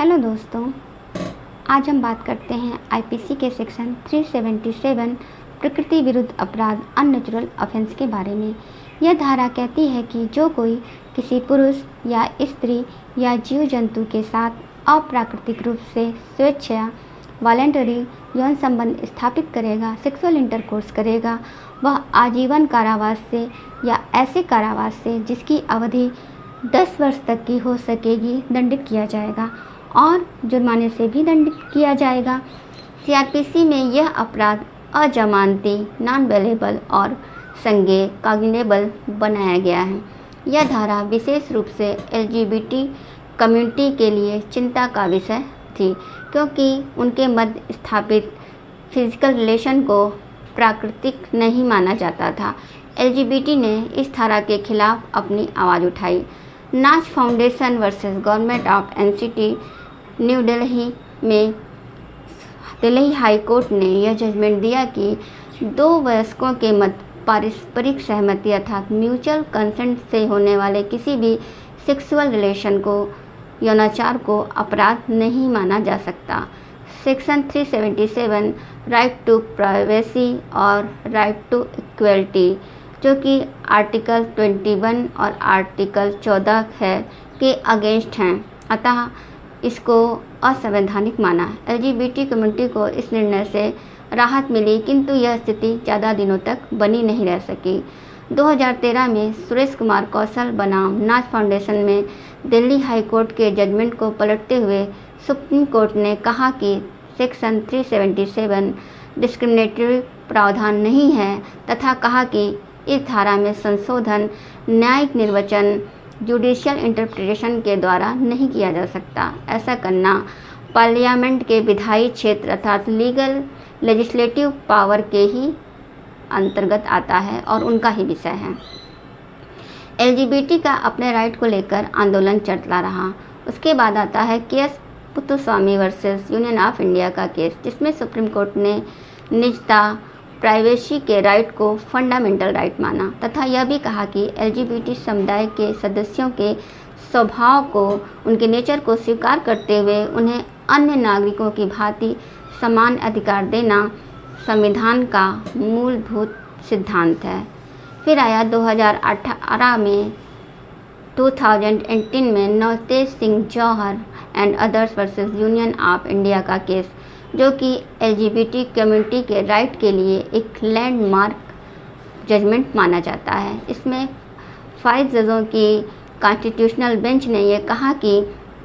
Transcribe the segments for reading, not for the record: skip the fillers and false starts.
Hello दोस्तों, आज हम बात करते हैं आईपीसी के सेक्शन 377 प्रकृति विरुद्ध अपराध अननेचुरल ऑफेंस के बारे में। यह धारा कहती है कि जो कोई किसी पुरुष या स्त्री या जीव जंतु के साथ अप्राकृतिक रूप से स्वेच्छा वॉलेंटरी यौन संबंध स्थापित करेगा, सेक्सुअल इंटरकोर्स करेगा, वह आजीवन कारावास से या ऐसे कारावास से जिसकी अवधि 10 वर्ष तक की हो सकेगी दंडित किया जाएगा और जुर्माने से भी दंडित किया जाएगा। सीआरपीसी में यह अपराध अजमानती, नॉन बेलेबल और संज्ञेय कॉग्निजेबल बनाया गया है। यह धारा विशेष रूप से एलजीबीटी कम्युनिटी के लिए चिंता का विषय थी, क्योंकि उनके मध्य स्थापित फिजिकल रिलेशन को प्राकृतिक नहीं माना जाता था। एलजीबीटी ने इस धारा के खिलाफ अपनी आवाज़ उठाई। नाच foundation versus government of NCT new Delhi में दिल्ली हाई कोर्ट ने यह जजमेंट दिया कि दो वयस्कों के मध्य पारस्परिक सहमति अर्थात म्यूचुअल कंसेंट से होने वाले किसी भी सेक्सुअल रिलेशन को यौनाचार को अपराध नहीं माना जा सकता। सेक्शन 377 राइट टू प्राइवेसी और राइट टू इक्वलिटी, जो कि आर्टिकल 21 और आर्टिकल 14 है, के अगेंस्ट हैं, अतः इसको असंवैधानिक माना। एलजीबीटी कम्युनिटी को इस निर्णय से राहत मिली, किंतु यह स्थिति ज़्यादा दिनों तक बनी नहीं रह सकी। 2013 में सुरेश कुमार कौशल बनाम नाच फाउंडेशन में दिल्ली हाई कोर्ट के जजमेंट को पलटते हुए सुप्रीम कोर्ट ने कहा कि सेक्शन 377 डिस्क्रिमिनेटरी प्रावधान नहीं है, तथा कहा कि इस धारा में संशोधन न्यायिक निर्वचन जुडिशियल इंटरप्रिटेशन के द्वारा नहीं किया जा सकता। ऐसा करना पार्लियामेंट के विधायी क्षेत्र अर्थात लीगल लेजिस्लेटिव पावर के ही अंतर्गत आता है और उनका ही विषय है। एलजीबीटी का अपने राइट को लेकर आंदोलन चलता रहा। उसके बाद आता है KS Puttaswamy versus Union of India का केस, जिसमें सुप्रीम कोर्ट ने निजता प्राइवेसी के राइट को फंडामेंटल राइट माना तथा यह भी कहा कि एलजीबीटी समुदाय के सदस्यों के स्वभाव को, उनके नेचर को स्वीकार करते हुए उन्हें अन्य नागरिकों की भांति समान अधिकार देना संविधान का मूलभूत सिद्धांत है। फिर आया 2018 में 2018 में Navtej Singh Johar and others versus Union of India का केस, जो कि एलजीबीटी कम्युनिटी के राइट के लिए एक लैंडमार्क जजमेंट माना जाता है। इसमें 5 जजों की कॉन्स्टिट्यूशनल बेंच ने यह कहा कि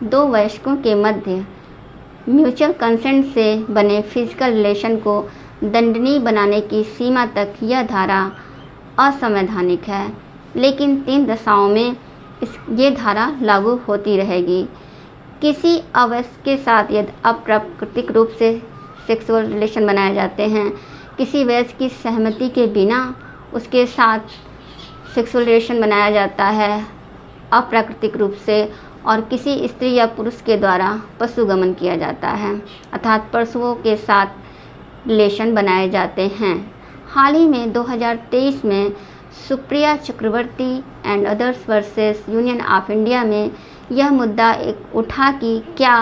दो वयस्कों के मध्य म्यूचुअल कंसेंट से बने फिजिकल रिलेशन को दंडनीय बनाने की सीमा तक यह धारा असंवैधानिक है, लेकिन 3 दशाओं में ये धारा लागू होती रहेगी। किसी अवयस्क के साथ यदि अप्राकृतिक रूप से सेक्सुअल रिलेशन बनाए जाते हैं, किसी वयस्क की सहमति के बिना उसके साथ सेक्सुअल रिलेशन बनाया जाता है अप्राकृतिक रूप से, और किसी स्त्री या पुरुष के द्वारा पशुगमन किया जाता है अर्थात पशुओं के साथ रिलेशन बनाए जाते हैं। हाल ही में 2023 में Supriya Chakraborty and others versus Union of India में यह मुद्दा एक उठा कि क्या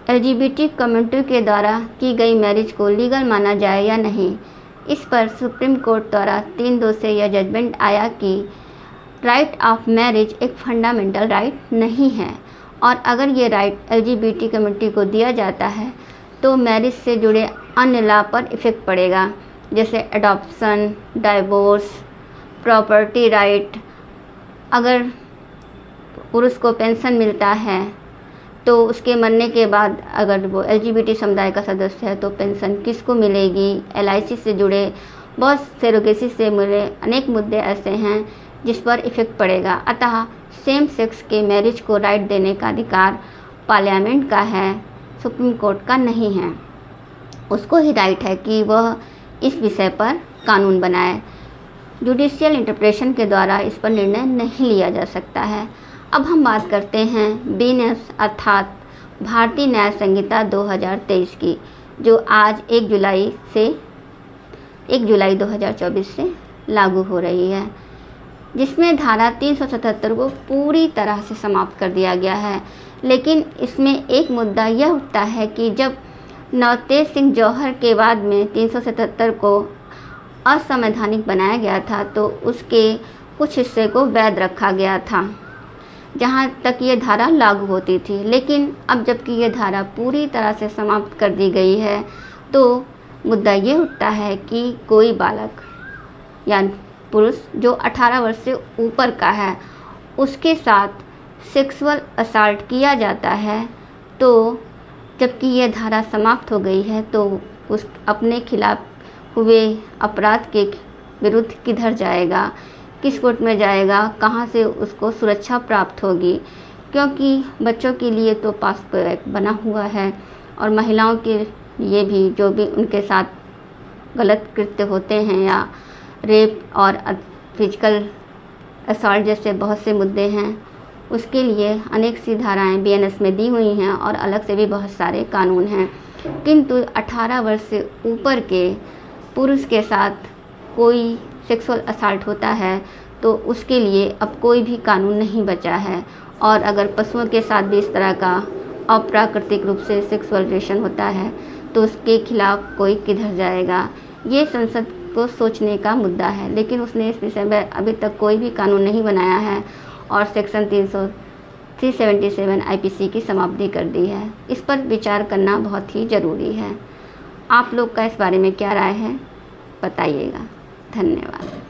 एलजीबीटी कम्युनिटी के द्वारा की गई मैरिज को लीगल माना जाए या नहीं। इस पर सुप्रीम कोर्ट द्वारा 3-2 से यह जजमेंट आया कि राइट ऑफ मैरिज एक फंडामेंटल राइट नहीं है, और अगर ये राइट एलजीबीटी कम्युनिटी को दिया जाता है तो मैरिज से जुड़े अन्य लॉ पर इफ़ेक्ट पड़ेगा, जैसे एडॉप्शन, डाइवोर्स, प्रॉपर्टी राइट। अगर पुरुष को पेंशन मिलता है तो उसके मरने के बाद अगर वो एलजीबीटी समुदाय का सदस्य है तो पेंशन किसको मिलेगी। एलआईसी से जुड़े बहुत सेरोगेसी से जुड़े अनेक मुद्दे ऐसे हैं जिस पर इफ़ेक्ट पड़ेगा। अतः सेम सेक्स के मैरिज को राइट देने का अधिकार पार्लियामेंट का है, सुप्रीम कोर्ट का नहीं है। उसको ही राइट है कि वह इस विषय पर कानून बनाए। जुडिशियल इंटरप्रिटेशन के द्वारा इस पर निर्णय नहीं लिया जा सकता है। अब हम बात करते हैं बीएनएस अर्थात भारतीय न्याय संहिता 2023 की, जो आज 1 जुलाई 2024 से लागू हो रही है। जिसमें धारा 377 को पूरी तरह से समाप्त कर दिया गया है। लेकिन इसमें एक मुद्दा यह उठता है कि जब नवतेज सिंह जौहर के बाद में 377 को असंवैधानिक बनाया गया था तो उसके कुछ हिस्से को वैध रखा गया था जहां तक ये धारा लागू होती थी। लेकिन अब जबकि ये धारा पूरी तरह से समाप्त कर दी गई है तो मुद्दा ये उठता है कि कोई बालक या पुरुष जो 18 वर्ष से ऊपर का है उसके साथ सेक्सुअल असॉल्ट किया जाता है तो जबकि यह धारा समाप्त हो गई है तो उस अपने खिलाफ हुए अपराध के विरुद्ध किधर जाएगा, किस कोर्ट में जाएगा, कहाँ से उसको सुरक्षा प्राप्त होगी, क्योंकि बच्चों के लिए तो पास्को एक्ट बना हुआ है और महिलाओं के लिए भी जो भी उनके साथ गलत कृत्य होते हैं या रेप और फिजिकल असॉल्ट जैसे बहुत से मुद्दे हैं उसके लिए अनेक सी धाराएं बीएनएस में दी हुई हैं और अलग से भी बहुत सारे कानून हैं। किंतु 18 वर्ष से ऊपर के पुरुष के साथ कोई सेक्सुअल असॉल्ट होता है तो उसके लिए अब कोई भी कानून नहीं बचा है। और अगर पशुओं के साथ भी इस तरह का अप्राकृतिक रूप से सेक्सुअल रिलेशन होता है तो उसके खिलाफ कोई किधर जाएगा, ये संसद को सोचने का मुद्दा है। लेकिन उसने इस विषय में अभी तक कोई भी कानून नहीं बनाया है और सेक्शन 377 आईपीसी की समाप्ति कर दी है। इस पर विचार करना बहुत ही ज़रूरी है। आप लोग का इस बारे में क्या राय है बताइएगा। धन्यवाद।